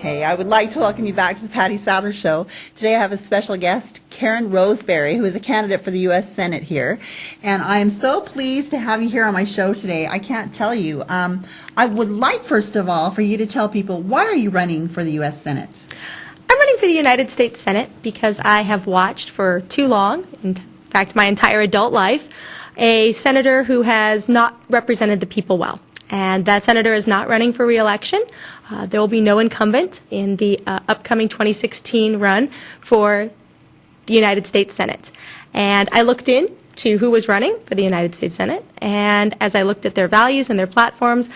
Hey, I would like to welcome you back to the Pattie Sadler Show. Today I have a special guest, Karen Roseberry, who is a candidate for the U.S. Senate here. And I am so pleased to have you here on my show today. I can't tell you. I would like, first of all, for you to tell people, why are you running for the U.S. Senate? I'm running for the United States Senate because I have watched for too long, in fact my entire adult life, a senator who has not represented the people well. And that senator is not running for re-election. There will be no incumbent in the upcoming 2016 run for the United States Senate. And I looked into who was running for the United States Senate, and as I looked at their values and their platforms,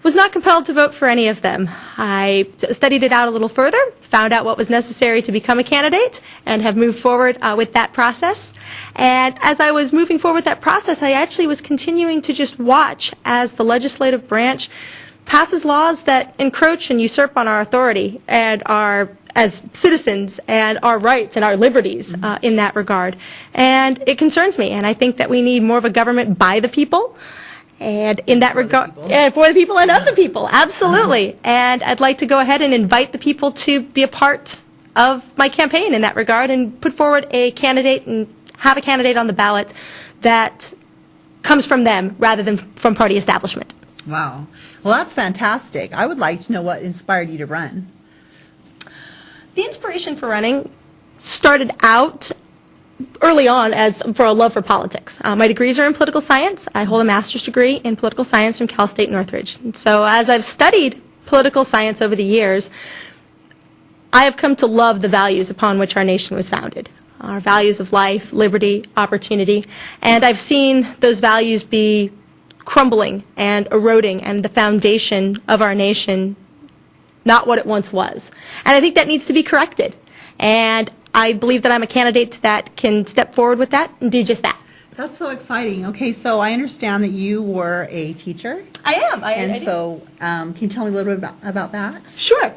was not compelled to vote for any of them. I studied it out a little further, found out what was necessary to become a candidate, and have moved forward with that process. And as I was moving forward with that process, I actually was continuing to just watch as the legislative branch passes laws that encroach and usurp on our authority and our as citizens and our rights and our liberties in that regard. And it concerns me, and I think that we need more of a government by the people. And in that regard, for the people and of the people, absolutely. And I'd like to go ahead and invite the people to be a part of my campaign in that regard and put forward a candidate and have a candidate on the ballot that comes from them rather than from party establishment. Wow. Well, that's fantastic. I would like to know what inspired you to run. The inspiration for running started out early on as for a love for politics. My degrees are in political science. I hold a master's degree in political science from Cal State Northridge. And so as I've studied political science over the years, I have come to love the values upon which our nation was founded. Our values of life, liberty, opportunity. And I've seen those values be crumbling and eroding, and the foundation of our nation not what it once was. And I think that needs to be corrected. And I believe that I'm a candidate that can step forward with that and do just that. That's so exciting. Okay, so I understand that you were a teacher. I am. Can you tell me a little bit about that? Sure.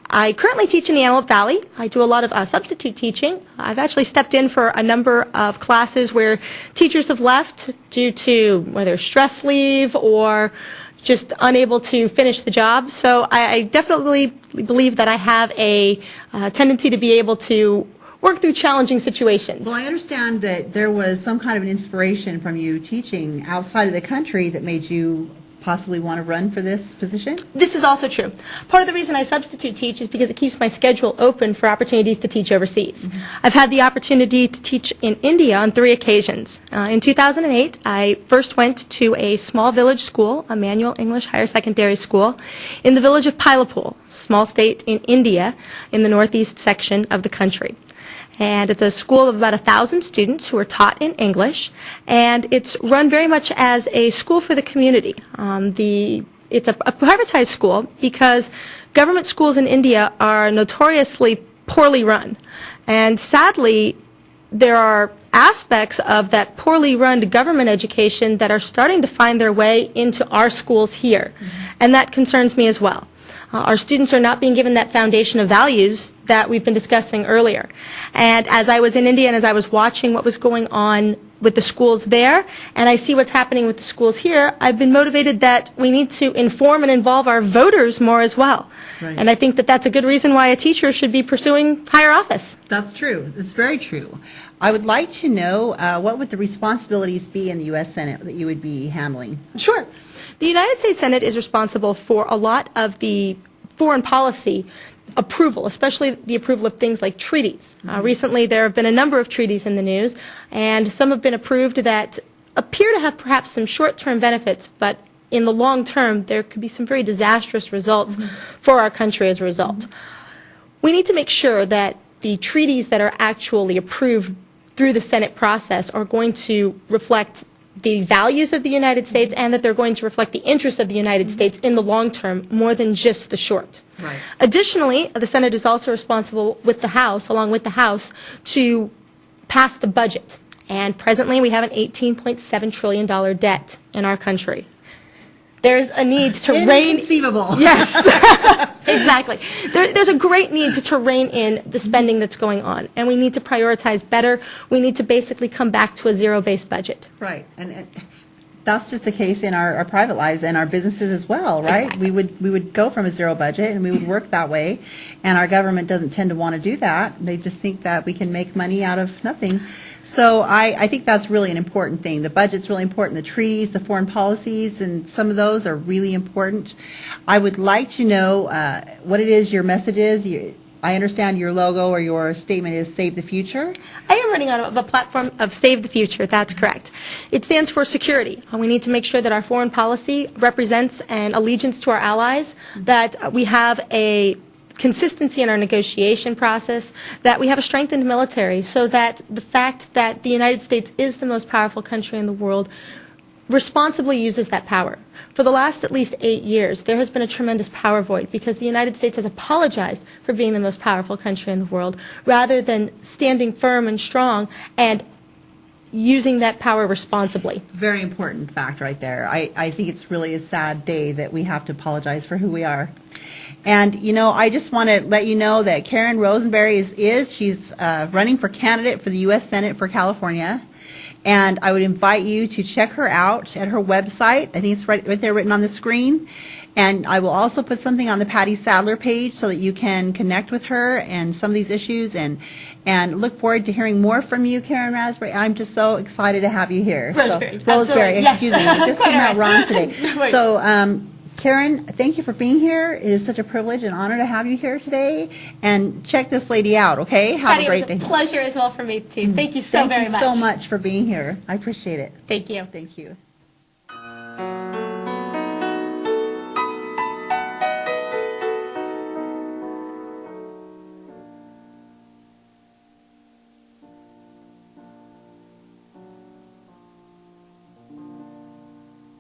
I currently teach in the Antelope Valley. I do a lot of substitute teaching. I've actually stepped in for a number of classes where teachers have left due to whether stress leave or just unable to finish the job. So I definitely believe that I have a tendency to be able to work through challenging situations. Well, I understand that there was some kind of an inspiration from you teaching outside of the country that made you possibly want to run for this position? This is also true. Part of the reason I substitute teach is because it keeps my schedule open for opportunities to teach overseas. I've had the opportunity to teach in India on 3 occasions. In 2008, I first went to a small village school, a manual English higher secondary school, in the village of Pilapur, small state in India, in the northeast section of the country. And it's a school of about 1,000 students who are taught in English, and it's run very much as a school for the community. It's a privatized school because government schools in India are notoriously poorly run. And sadly, there are aspects of that poorly run government education that are starting to find their way into our schools here. And that concerns me as well. Our students are not being given that foundation of values that we've been discussing earlier. And as I was in India and as I was watching what was going on with the schools there, and I see what's happening with the schools here, I've been motivated that we need to inform and involve our voters more as well. Right. And I think that that's a good reason why a teacher should be pursuing higher office. That's true. It's very true. I would like to know what would the responsibilities be in the U.S. Senate that you would be handling? Sure. The United States Senate is responsible for a lot of the foreign policy approval, especially the approval of things like treaties. Recently, there have been a number of treaties in the news, and some have been approved that appear to have perhaps some short-term benefits, but in the long term, there could be some very disastrous results for our country as a result. We need to make sure that the treaties that are actually approved through the Senate process are going to reflect the values of the United States and that they're going to reflect the interests of the United States in the long term more than just the short. Right. Additionally, the Senate is also responsible with the House, along with the House, to pass the budget. And presently we have an $18.7 trillion debt in our country. There's a need to rein... Inconceivable. Yes, exactly. There's a great need to rein in the spending that's going on, and we need to prioritize better. We need to basically come back to a zero-based budget. Right. And that's just the case in our private lives and our businesses as well, right? Exactly. We would go from a zero budget and we would work that way, and our government doesn't tend to want to do that. They just think that we can make money out of nothing. So I think that's really an important thing. The budget's really important. The treaties, the foreign policies, and some of those are really important. I would like to know what it is your message is. I understand your logo or your statement is Save the Future. I am running out of a platform of Save the Future, that's correct. It stands for security. We need to make sure that our foreign policy represents an allegiance to our allies, that we have a consistency in our negotiation process, that we have a strengthened military, so that the fact that the United States is the most powerful country in the world responsibly uses that power. For the last at least 8 years, there has been a tremendous power void because the United States has apologized for being the most powerful country in the world, rather than standing firm and strong and using that power responsibly. Very important fact right there. I think it's really a sad day that we have to apologize for who we are. And, you know, I just want to let you know that Karen Roseberry she's running for candidate for the U.S. Senate for California. And I would invite you to check her out at her website. I think it's right there written on the screen. And I will also put something on the Pattie Sadler page so that you can connect with her and some of these issues, and look forward to hearing more from you, Karen Roseberry. I'm just so excited to have you here. Roseberry. Roseberry, Absolutely. excuse me. I just came out wrong today. No worries. So, Karen, thank you for being here. It is such a privilege and honor to have you here today. And check this lady out, okay? Have Patty, a great day. it was a pleasure as well for me, too. Thank you so very much. Thank you so much for being here. I appreciate it. Thank you. Thank you.